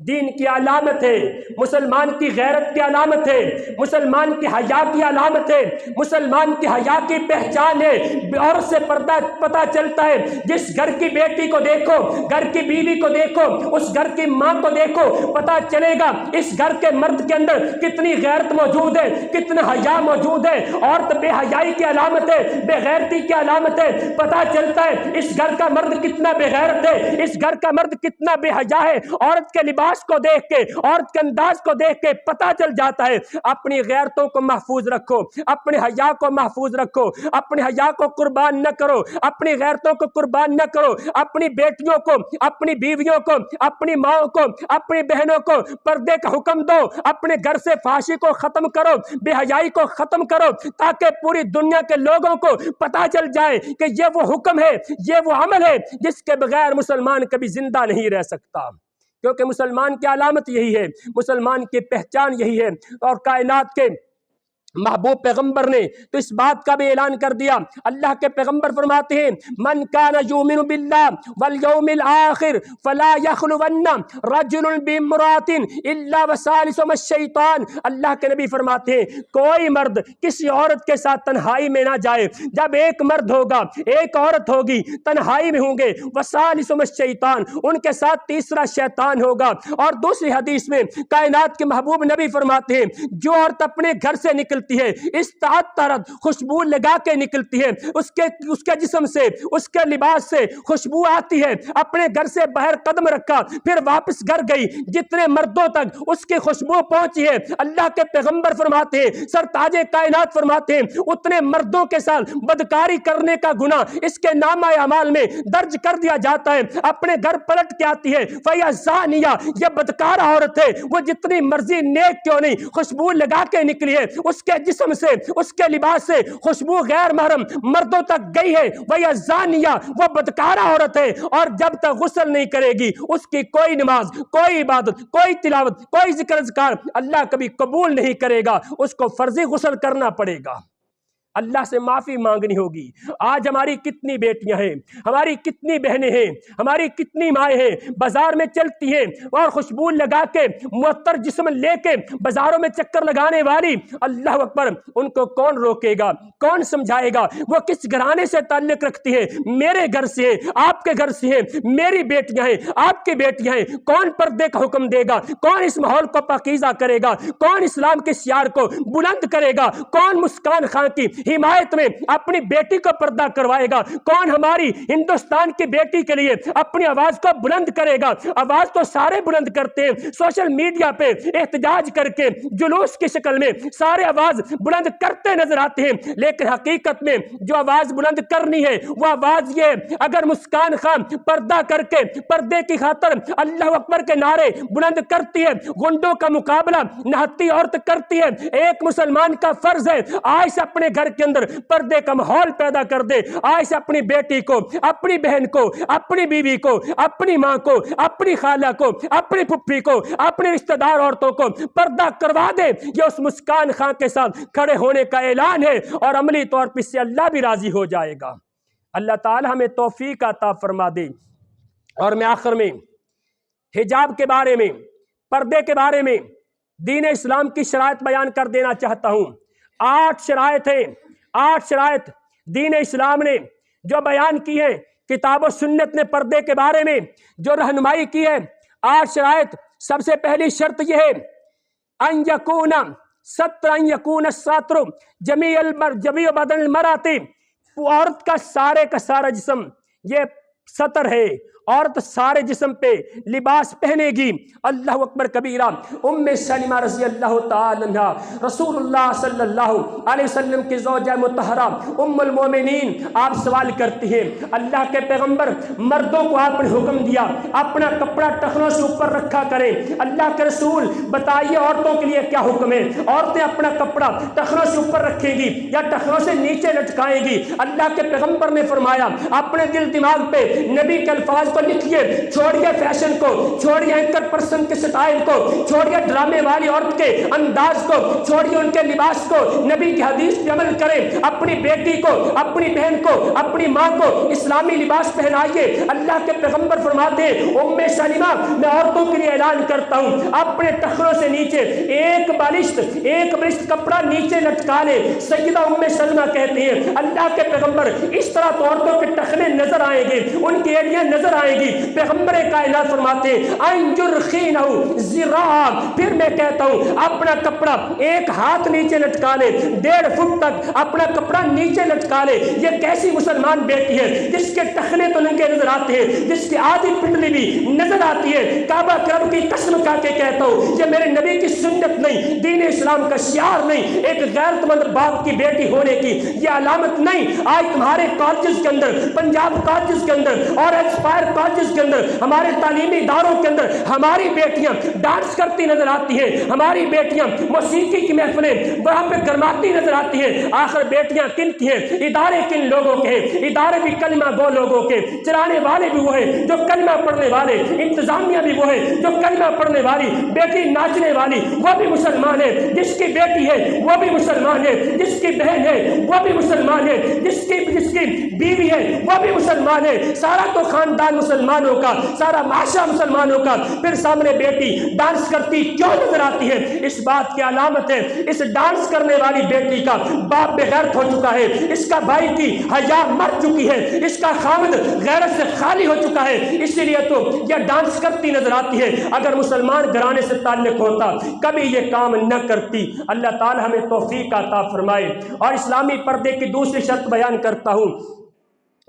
دین کی علامت ہے، مسلمان کی غیرت کی علامت ہے، مسلمان کی حیا کی علامت ہے، مسلمان کی حیا کی پہچان ہے۔ عورت سے پردہ پتہ چلتا ہے، جس گھر کی بیٹی کو دیکھو، گھر کی بیوی کو دیکھو، اس گھر کی ماں کو دیکھو، پتہ چلے گا اس گھر کے مرد کے اندر کتنی غیرت موجود ہے، کتنا حیا موجود ہے۔ عورت بے حیائی کی علامت ہے، بے غیرتی کی علامت ہے، پتہ چلتا ہے اس گھر کا مرد کتنا بے غیرت ہے، اس گھر کا مرد کتنا بے حیا ہے۔ عورت کے لباس کو دیکھ کے، عورت کے انداز کو دیکھ کے پتہ چل جاتا ہے۔ اپنی غیرتوں کو محفوظ رکھو، اپنے حیا کو محفوظ رکھو، اپنے حیا کو قربان نہ کرو، اپنی غیرتوں کو قربان نہ کرو، اپنی بیٹیوں کو، اپنی بیویوں کو، اپنی ماں کو، اپنی بہنوں کو پردے کا حکم دو، اپنے گھر سے فحاشی کو ختم کرو، بے حیائی کو ختم کرو، تاکہ پوری دنیا کے لوگوں کو پتہ چل جائے کہ یہ وہ حکم ہے، یہ وہ عمل ہے جس کے بغیر مسلمان کبھی زندہ نہیں رہ سکتا۔ کیونکہ مسلمان کی علامت یہی ہے، مسلمان کی پہچان یہی ہے۔ اور کائنات کے محبوب پیغمبر نے تو اس بات کا بھی اعلان کر دیا۔ اللہ کے پیغمبر فرماتے ہیں من کان یؤمن باللہ والیوم الآخر فلا یخلون رجل بامرأۃ الا وثالثہما الشیطان۔ اللہ کے نبی فرماتے ہیں کوئی مرد کسی عورت کے ساتھ تنہائی میں نہ جائے۔ جب ایک مرد ہوگا، ایک عورت ہوگی، تنہائی میں ہوں گے، وثالثہما الشیطان، ان کے ساتھ تیسرا شیطان ہوگا۔ اور دوسری حدیث میں کائنات کے محبوب نبی فرماتے ہیں جو عورت اپنے گھر سے نکلتی ہے استعطرت، خوشبو لگا کے نکلتی ہے، اس کے جسم سے، اس کے لباس سے خوشبو آتی ہے، اپنے گھر سے باہر قدم رکھا پھر واپس گھر گئی، جتنے مردوں تک اس کی خوشبو پہنچی ہے، اللہ کے پیغمبر فرماتے ہیں، سرتاج کائنات فرماتے ہیں اتنے مردوں کے ساتھ بدکاری کرنے کا گناہ اس کے نامہ اعمال میں درج کر دیا جاتا ہے۔ اپنے گھر پلٹ کے آتی ہے فیا زانیہ، یہ بدکار عورت ہے، وہ جتنی مرضی نیک کیوں نہیں خوشبو لگا کے نکلی ہے، اس کے جسم سے اس کے لباس سے خوشبو غیر محرم مردوں تک گئی ہے وہ زانیہ وہ بدکارہ عورت ہے اور جب تک غسل نہیں کرے گی اس کی کوئی نماز کوئی عبادت کوئی تلاوت کوئی ذکر اذکار اللہ کبھی قبول نہیں کرے گا اس کو فرضی غسل کرنا پڑے گا اللہ سے معافی مانگنی ہوگی آج ہماری کتنی بیٹیاں ہیں ہماری کتنی بہنیں ہیں ہماری کتنی مائیں ہیں بازار میں چلتی ہیں اور خوشبو لگا کے معطر جسم لے کے بازاروں میں چکر لگانے والی اللہ اکبر ان کو کون روکے گا کون سمجھائے گا وہ کس گھرانے سے تعلق رکھتی ہے میرے گھر سے ہے آپ کے گھر سے ہے میری بیٹیاں ہیں آپ کی بیٹیاں ہیں کون پردے کا حکم دے گا کون اس ماحول کو پاکیزہ کرے گا کون اسلام کے شعار کو بلند کرے گا کون مسکان خان کی حمایت میں اپنی بیٹی کو پردہ کروائے گا کون ہماری ہندوستان کی بیٹی کے لیے اپنی آواز کو بلند کرے گا آواز تو سارے بلند کرتے ہیں سوشل میڈیا پہ احتجاج کر کے جلوس کی شکل میں سارے آواز بلند کرتے نظر آتے ہیں لیکن حقیقت میں جو آواز بلند کرنی ہے وہ آواز یہ اگر مسکان خان پردہ کر کے پردے کی خاطر اللہ اکبر کے نعرے بلند کرتی ہے گنڈوں کا مقابلہ نہتی عورت کرتی ہے ایک مسلمان کا فرض ہے آج سے اپنے گھر کے اندر پردے کا ماحول پیدا کر دے آج سے اپنی بیٹی کو اپنی بہن کو اپنی بیوی کو اپنی ماں کو اپنی خالہ کو اپنی پھپھی کو اپنی رشتہ دار عورتوں کو پردہ کروا دے یہ اس مسکان خان کے ساتھ کھڑے ہونے کا اعلان ہے اور عملی طور پر اس سے اللہ بھی راضی ہو جائے گا اللہ تعالی ہمیں توفیق عطا فرما دے اور میں آخر میں حجاب کے بارے میں پردے کے بارے میں دین اسلام کی شرائط بیان کر دینا چاہتا ہوں 8 شرائط ہیں 8 شرائط دین اسلام نے جو بیان کی ہے کتاب و سنت نے پردے کے بارے میں جو رہنمائی کی ہے 8 شرائط سب سے پہلی شرط یہ ہے ان یکون الساتر جمیع بدن المرأۃ عورت کا سارے کا سارا جسم یہ ستر ہے عورت سارے جسم پہ لباس پہنے گی اللہ اکبر کبیرہ ام سلمہ رضی اللہ تعالی عنہ رسول اللہ صلی اللہ علیہ وسلم کی زوجہ مطہرہ ام المومنین آپ سوال کرتی ہیں اللہ کے پیغمبر مردوں کو آپ نے حکم دیا اپنا کپڑا ٹخنوں سے اوپر رکھا کریں اللہ کے رسول بتائیے عورتوں کے لیے کیا حکم ہے عورتیں اپنا کپڑا ٹخنوں سے اوپر رکھیں گی یا ٹخنوں سے نیچے لٹکائیں گی اللہ کے پیغمبر نے فرمایا اپنے دل دماغ پہ نبی کے الفاظ کو لکھیے چھوڑیے فیشن کو چھوڑیے اینکر پرسن کے سٹائل کو چھوڑیے ڈرامے والی عورت کے انداز کو چھوڑیے ان کے لباس کو نبی کی حدیث پہ عمل کریں اپنی بیٹی کو اپنی بہن کو اپنی ماں کو اسلامی لباس پہنائیے اللہ کے پیغمبر فرماتے ہیں ام سلمہ میں عورتوں کے لیے اعلان کرتا ہوں اپنے ٹخنوں سے نیچے ایک بالشت کپڑا نیچے لٹکا لے سیدہ ام سلمہ کہتی ہیں اللہ کے پیغمبر اس طرح تو عورتوں کے ٹخنے نظر آئیں گے ان کی ایڑیاں نظر آئیں گی پیغمبر کائنات فرماتے پھر میں کہتا ہوں اپنا کپڑا ایک ہاتھ نیچے لٹکا لے 1.5 فٹ تک اپنا کپڑا نیچے لٹکا لے یہ کیسی مسلمان بیٹی ہے جس کے ٹخنے تو ننگے نظر آتے ہیں جس کی آدھی پنڈلی بھی نظر آتی ہے کعبہ کرب کی قسم کھا کے کہتا ہوں یہ میرے نبی کی سنت نہیں دین اسلام کا شعار نہیں ایک غیرت مند باپ کی بیٹی ہونے کی یہ علامت نہیں آج تمہارے کالجز کے اندر پنجاب کالجز کے اندر اور ایسپائر کالجز کے اندر ہمارے تعلیمی اداروں کے اندر ہماری بیٹیاں ڈانس کرتی نظر آتی ہیں ہماری بیٹیاں موسیقی کی محفلیں وہاں پہ گرماتی نظر آتی ہیں آخر بیٹیاں کن کی ہیں ادارے کن لوگوں کے ہیں ادارے بھی کلمہ گو لوگوں کے چلانے والے بھی وہ ہیں جو کلمہ پڑھنے والے انتظامیہ بھی وہ ہیں جو کلمہ پڑھنے والی بیٹی ناچنے والی وہ بھی مسلمان ہے جس کی بیٹی ہے وہ بھی مسلمان ہے جس کی بہن ہے وہ بھی مسلمان ہے جس کی بیوی ہے وہ بھی مسلمان ہے سارا تو خاندان مسلمانوں کا سارا معاشرہ مسلمانوں کا پھر سامنے بیٹی ڈانس کرتی کیوں نظر آتی ہے اس بات کی علامت ہے اس ڈانس کرنے والی بیٹی کا باپ بے غیرت ہو چکا ہے اس کا بھائی کی حیا مر چکی ہے اس کا خامد غیرت سے خالی ہو چکا ہے اسی لیے تو یہ ڈانس کرتی نظر آتی ہے اگر مسلمان گھرانے سے تعلق ہوتا کبھی یہ کام نہ کرتی اللہ تعالی ہمیں توفیق عطا فرمائے اور اسلامی پردے کی دوسری شرط بیان کرتا ہوں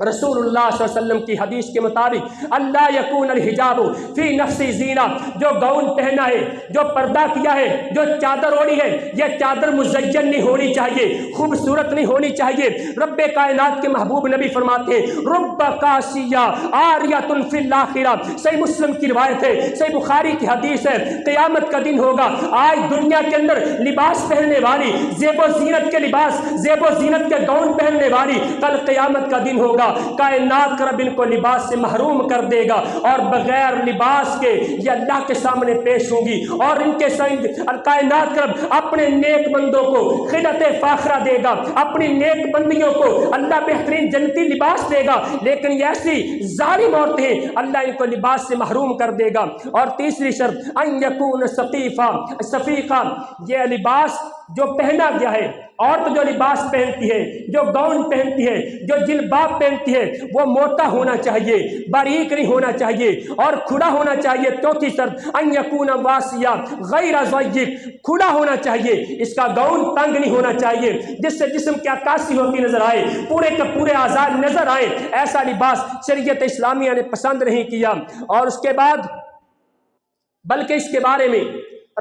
رسول اللہ صلی اللہ علیہ وسلم کی حدیث کے مطابق اللہ یکون الحجاب فی نفسی زینہ، جو گاؤن پہنا ہے، جو پردہ کیا ہے، جو چادر اوڑھی ہے، یہ چادر مزین نہیں ہونی چاہیے، خوبصورت نہیں ہونی چاہیے۔ رب کائنات کے محبوب نبی فرماتے ہیں رب کاسیہ عاریۃ فی الآخرہ، صحیح مسلم کی روایت ہے، صحیح بخاری کی حدیث ہے، قیامت کا دن ہوگا، آج دنیا کے اندر لباس پہننے والی، زیب و زینت کے لباس، زیب و زینت کے گاؤن پہننے والی، کل قیامت کا دن ہوگا، کائنات کا رب ان کو لباس سے محروم کر دے گا، اور بغیر لباس کے یہ اللہ کے سامنے پیش ہوں گی، اور ان کے کائنات کا رب اپنے نیک بندوں کو خلعت فاخرہ دے گا، اپنی نیک بندیوں کو اللہ بہترین جنتی لباس دے گا، لیکن یہ ایسی ظالم عورتیں ہیں اللہ ان کو لباس سے محروم کر دے گا۔ اور تیسری شرط ان یکون صفیقہ، یہ لباس جو پہنا گیا ہے، عورت جو لباس پہنتی ہے، جو گاؤن پہنتی ہے، جو جلباب پہنتی ہے، وہ موٹا ہونا چاہیے، باریک نہیں ہونا چاہیے، اور کھلا ہونا چاہیے۔ چوتھی شرط ان یکون واسیہ غیر ضیق، کھلا ہونا چاہیے، اس کا گاؤن تنگ نہیں ہونا چاہیے جس سے جسم کی عکاسی ہوتی نظر آئے، پورے کے پورے اعضاء نظر آئے، ایسا لباس شریعت اسلامیہ نے پسند نہیں کیا۔ اور اس کے بعد بلکہ اس کے بارے میں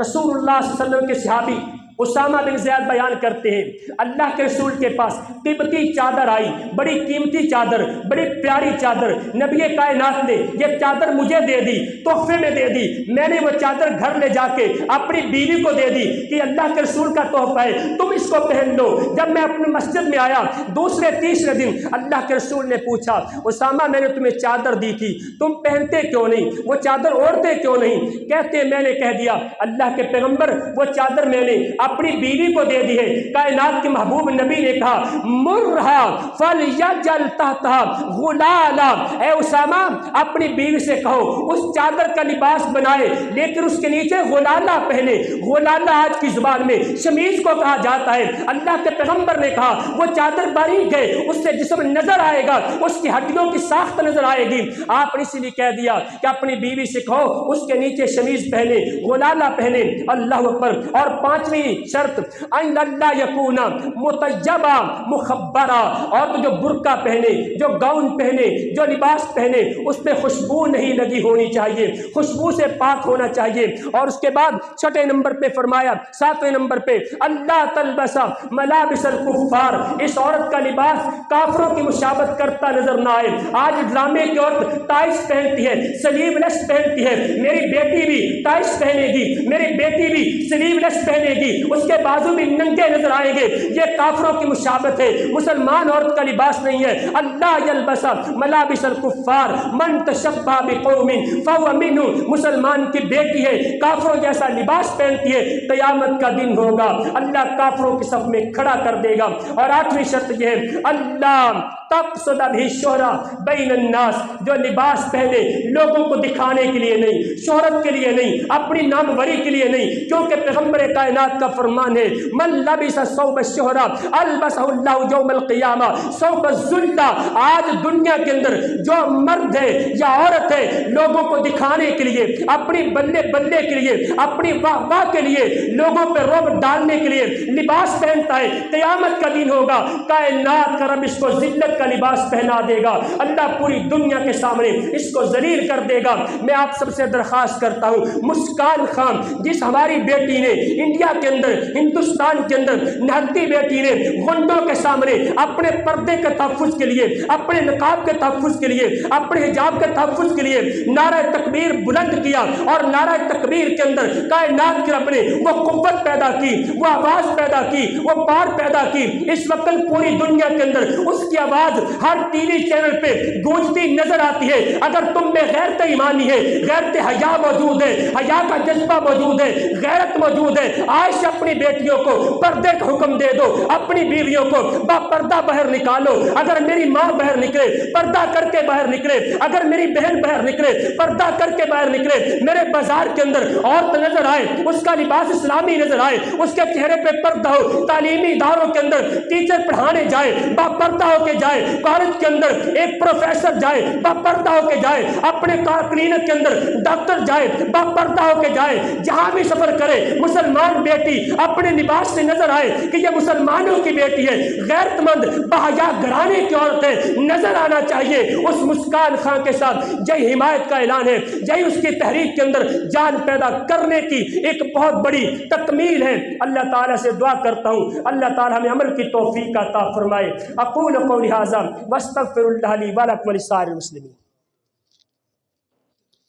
رسول اللہ صلی اللہ علیہ وسلم کے صحابی اسامہ بن زید بیان کرتے ہیں، اللہ کے رسول کے پاس قیمتی چادر آئی، بڑی قیمتی چادر، بڑی پیاری چادر، نبی کائنات نے یہ چادر مجھے دے دی، تحفے میں دے دی، میں نے وہ چادر گھر لے جا کے اپنی بیوی کو دے دی کہ اللہ کے رسول کا تحفہ ہے، تم اس کو پہن لو۔ جب میں اپنی مسجد میں آیا دوسرے تیسرے دن اللہ کے رسول نے پوچھا اسامہ میں نے تمہیں چادر دی تھی، تم پہنتے کیوں نہیں، وہ چادر اوڑھتے کیوں نہیں؟ کہتے میں نے کہہ دیا اللہ کے پیغمبر وہ چادر میں نے اپنی بیوی کو دے دی ہے۔ کائنات کے محبوب نبی نے کہا مرہا فلیجل تحتہا غلالا، اے اسامہ اپنی بیوی سے کہو اس چادر کا لباس بنائے لیکن اس کے نیچے غلالہ پہنے۔ غلالہ آج کی زبان میں شمیز کو کہا جاتا ہے۔ اللہ کے پیغمبر نے کہا وہ چادر باریک ہے، اس سے جسم نظر آئے گا، اس کی ہڈیوں کی ساخت نظر آئے گی۔ آپ نے اسی لیے کہہ دیا کہ اپنی بیوی سے کہو اس کے نیچے شمیز پہنے، غلالہ پہنے۔ اللہ اکبر۔ اور پانچویں شرط ان اللہ یکون مطیبا مخبرا، اور تو جو برقع پہنے، جو گاؤن پہنے، جو لباس پہنے اس پہ خوشبو نہیں لگی ہونی چاہیے، خوشبو سے پاک ہونا چاہیے۔ اور اس کے بعد چھٹے نمبر پہ فرمایا، ساتویں نمبر پہ اللہ تلبس ملابس الکفار، اس عورت کا لباس کافروں کی مشابہت کرتا نظر نہ آئے۔ آج ڈرامے کی عورت ٹائس پہنتی ہے، سلیو لیس پہنتی ہے، میری بیٹی بھی ٹائس پہنے گی، میری بیٹی بھی سلیو لیس پہنے گی، اس کے بازو بھی ننگے نظر آئیں گے، یہ کافروں کی مشابہت ہے، مسلمان عورت کا لباس نہیں ہے۔ اللہ یلبس ملابس الکفار من تشبہ بقوم فهو منهم، مسلمان کی بیٹی ہے کافروں جیسا لباس پہنتی ہے، قیامت کا دن ہوگا اللہ کافروں کی صف میں کھڑا کر دے گا۔ اور آٹھویں شرط یہ ہے اللہ تقصد بھی شہرہ بین الناس، جو لباس پہنے لوگوں کو دکھانے کے لیے نہیں، شہرت کے لیے نہیں، اپنی ناموری کے لیے نہیں، کیونکہ پیغمبر کائنات کا فرمان ہے من لبس ثوب الشہرہ البسہ اللہ یوم القیامہ ثوب الذلہ۔ آج دنیا کے اندر جو مرد ہے یا عورت ہے لوگوں کو دکھانے کے لیے، اپنی بلے بلے کے لیے، اپنی واہ واہ کے لیے، لوگوں پہ رعب ڈالنے کے لیے لباس پہنتا ہے، قیامت کا دن ہوگا کائنات کا رب اس کو ذلت کا لباس پہنا دے گا، اللہ پوری دنیا کے سامنے اس کو ذلیل کر دے گا۔ میں آپ سب سے درخواست کرتا ہوں مسکان خان جس ہماری بیٹی نے انڈیا کے اندر، ہندوستان کے اندر نہتی بیٹی نے غنڈوں کے سامنے اپنے پردے کے تحفظ کے لیے، اپنے نقاب کے تحفظ کے لیے، اپنے حجاب کے تحفظ کے لیے نعرہ تکبیر بلند کیا، اور نعرہ تکبیر کے اندر کائنات کے رب نے وہ قوت پیدا کی، وہ آواز پیدا کی، وہ پار پیدا کی۔ اس وقت پوری دنیا کے اندر اس کی آواز ہر ٹی وی چینل پہ گونجتی نظر آتی ہے۔ اگر تم میں غیرت ایمانی ہے، غیرت حیا موجود ہے، حیا کا جذبہ موجود ہے، غیرت موجود ہے، آج اپنی بیٹیوں کو پردے کا حکم دے دو، اپنی بیویوں کو با پردہ باہر نکالو۔ اگر میری ماں باہر نکلے پردہ کر کے باہر نکلے، اگر میری بہن باہر نکلے پردہ کر کے باہر نکلے، میرے بازار کے اندر عورت نظر آئے اس کا لباس اسلامی نظر آئے، اس کے چہرے پہ پردہ ہو، تعلیمی اداروں کے اندر ٹیچر پڑھانے جائے با پردہ ہو کے جائے، کالج کے اندر ایک پروفیسر جائے با پردہ ہو کے جائے، اپنے کلینک کے اندر ڈاکٹر جائے با پردہ ہو کے جائے، جہاں بھی سفر کرے مسلمان بیٹی اپنے لباس سے نظر آئے کہ یہ مسلمانوں کی بیٹی ہے، غیرت مند بحیا گھرانے کی عورتیں نظر آنا چاہیے، اس مسکان خان کے ساتھ یہی حمایت کا اعلان ہے، یہی اس کی تحریک کے اندر جان پیدا کرنے کی ایک بہت بڑی تکمیل ہے۔ اللہ تعالیٰ سے دعا کرتا ہوں اللہ تعالیٰ ہمیں عمل کی توفیق عطا فرمائے۔ اقول قولی ھذا واستغفر اللہ لی ولکم ولسائر المسلمین۔